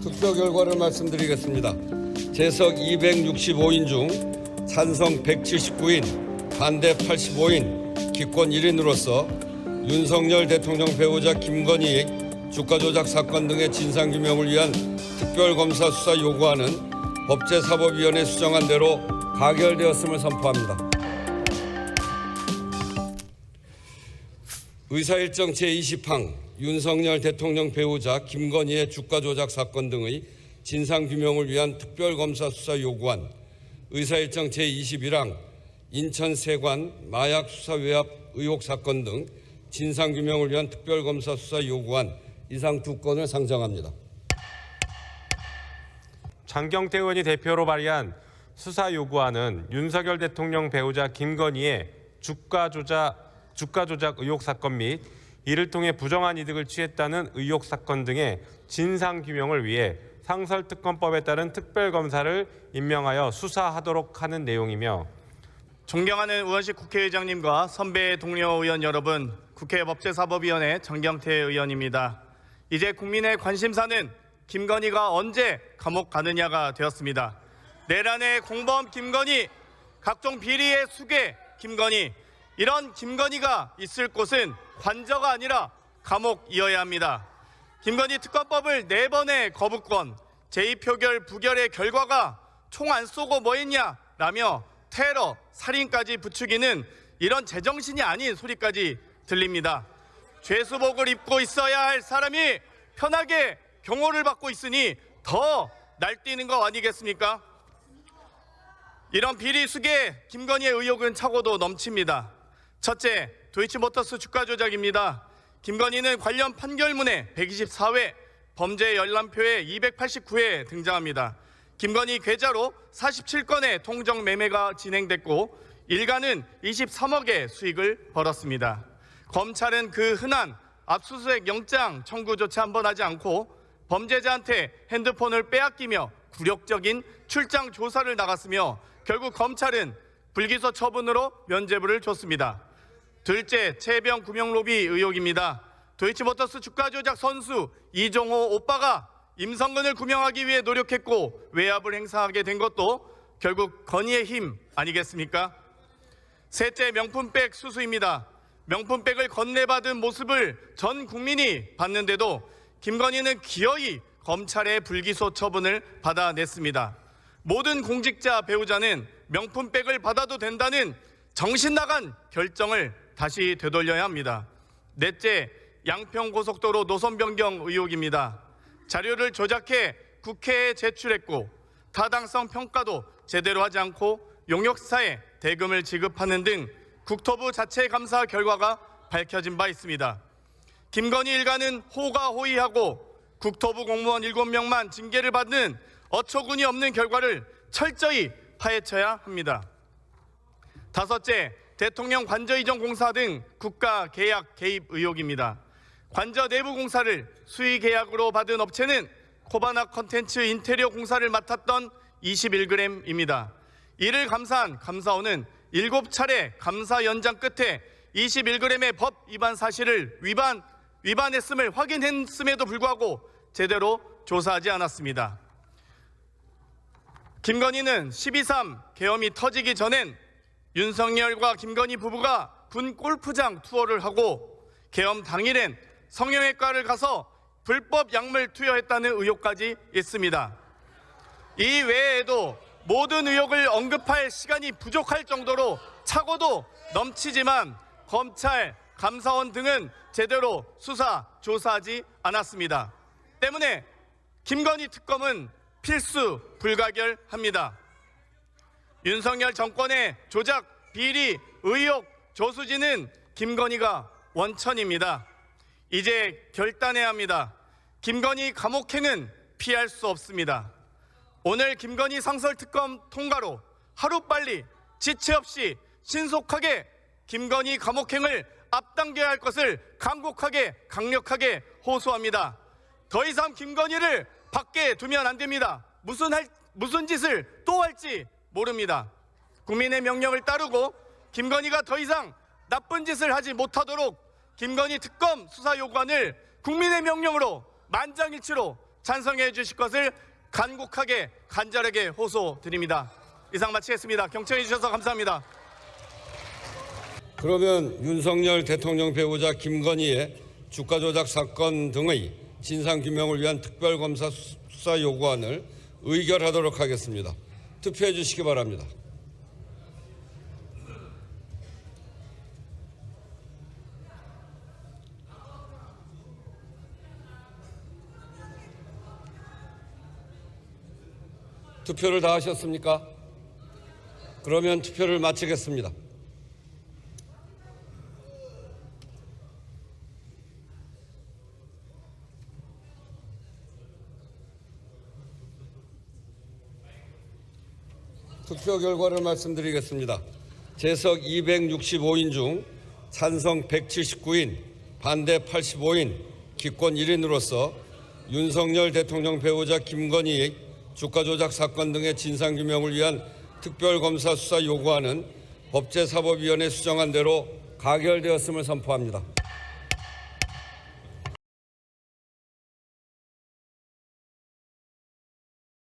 투표 결과를 말씀드리겠습니다. 재석 265인 중 찬성 179인, 반대 85인, 기권 1인으로서 윤석열 대통령 배우자 김건희 주가 조작 사건 등의 진상규명을 위한 특별검사 수사 요구하는 법제사법위원회 수정안대로 가결되었음을 선포합니다. 의사일정 제20항 윤석열 대통령 배우자 김건희의 주가 조작 사건 등의 진상규명을 위한 특별검사 수사 요구안, 의사일정 제21항 인천세관 마약 수사 외압 의혹 사건 등 진상규명을 위한 특별검사 수사 요구안 이상 두 건을 상정합니다. 장경태 의원이 대표로 발의한 수사 요구안은 윤석열 대통령 배우자 김건희의 주가 조작 의혹 사건 및 이를 통해 부정한 이득을 취했다는 의혹 사건 등의 진상 규명을 위해 상설특검법에 따른 특별검사를 임명하여 수사하도록 하는 내용이며, 존경하는 우원식 국회의장님과 선배 동료 의원 여러분, 국회 법제사법위원회 장경태 의원입니다. 이제 국민의 관심사는 김건희가 언제 감옥 가느냐가 되었습니다. 내란의 공범 김건희, 각종 비리의 수괴 김건희, 이런 김건희가 있을 곳은 관저가 아니라 감옥이어야 합니다. 김건희 특검법을 4번의 거부권, 제2표결 부결의 결과가 총 안 쏘고 뭐 했냐라며 테러, 살인까지 부추기는 이런 제정신이 아닌 소리까지 들립니다. 죄수복을 입고 있어야 할 사람이 편하게 경호를 받고 있으니 더 날뛰는 거 아니겠습니까? 이런 비리 수괴 김건희의 의혹은 차고도 넘칩니다. 첫째, 도이치모터스 주가 조작입니다. 김건희는 관련 판결문에 124회, 범죄 열람표에 289회 등장합니다. 김건희 계좌로 47건의 통정 매매가 진행됐고 일가는 23억의 수익을 벌었습니다. 검찰은 그 흔한 압수수색 영장 청구조차 한번 하지 않고 범죄자한테 핸드폰을 빼앗기며 굴욕적인 출장 조사를 나갔으며 결국 검찰은 불기소 처분으로 면죄부를 줬습니다. 둘째, 채병 구명 로비 의혹입니다. 도이치모터스 주가 조작 선수 이종호 오빠가 임성근을 구명하기 위해 노력했고 외압을 행사하게 된 것도 결국 건희의 힘 아니겠습니까? 셋째, 명품백 수수입니다. 명품백을 건네받은 모습을 전 국민이 봤는데도 김건희는 기어이 검찰의 불기소 처분을 받아냈습니다. 모든 공직자 배우자는 명품백을 받아도 된다는 정신 나간 결정을 다시 되돌려야 합니다. 넷째, 양평고속도로 노선 변경 의혹입니다. 자료를 조작해 국회에 제출했고 타당성 평가도 제대로 하지 않고 용역사에 대금을 지급하는 등 국토부 자체 감사 결과가 밝혀진 바 있습니다. 김건희 일가는 호가호위하고 국토부 공무원 7명만 징계를 받는 어처구니 없는 결과를 철저히 파헤쳐야 합니다. 다섯째, 대통령 관저 이전 공사 등 국가 계약 개입 의혹입니다. 관저 내부 공사를 수의 계약으로 받은 업체는 코바나 컨텐츠 인테리어 공사를 맡았던 21g입니다. 이를 감사한 감사원은 7차례 감사 연장 끝에 21g의 법 위반 사실을 위반했음을 확인했음에도 불구하고 제대로 조사하지 않았습니다. 김건희는 12.3 계엄이 터지기 전엔 윤석열과 김건희 부부가 군 골프장 투어를 하고 계엄 당일엔 성형외과를 가서 불법 약물 투여했다는 의혹까지 있습니다. 이 외에도 모든 의혹을 언급할 시간이 부족할 정도로 차고도 넘치지만 검찰, 감사원 등은 제대로 수사, 조사하지 않았습니다. 때문에 김건희 특검은 필수 불가결합니다. 윤석열 정권의 조작, 비리, 의혹, 조수지는 김건희가 원천입니다. 이제 결단해야 합니다. 김건희 감옥행은 피할 수 없습니다. 오늘 김건희 상설특검 통과로 하루빨리 지체 없이 신속하게 김건희 감옥행을 앞당겨야 할 것을 간곡하게 강력하게 호소합니다. 더 이상 김건희를 밖에 두면 안 됩니다. 무슨 짓을 또 할지 모릅니다. 국민의 명령을 따르고 김건희가 더 이상 나쁜 짓을 하지 못하도록 김건희 특검 수사 요구안을 국민의 명령으로 만장일치로 찬성해 주실 것을 간곡하게 간절하게 호소드립니다. 이상 마치겠습니다. 경청해 주셔서 감사합니다. 그러면 윤석열 대통령 배우자 김건희의 주가 조작 사건 등의 진상규명을 위한 특별검사 수사 요구안을 의결하도록 하겠습니다. 투표해 주시기 바랍니다. 투표를 다 하셨습니까? 그러면 투표를 마치겠습니다. 투표 결과를 말씀드리겠습니다. 재석 265인 중 찬성 179인, 반대 85인, 기권 1인으로서 윤석열 대통령 배우자 김건희의 주가 조작 사건 등의 진상규명을 위한 특별검사 수사 요구안은 법제사법위원회 수정안대로 가결되었음을 선포합니다.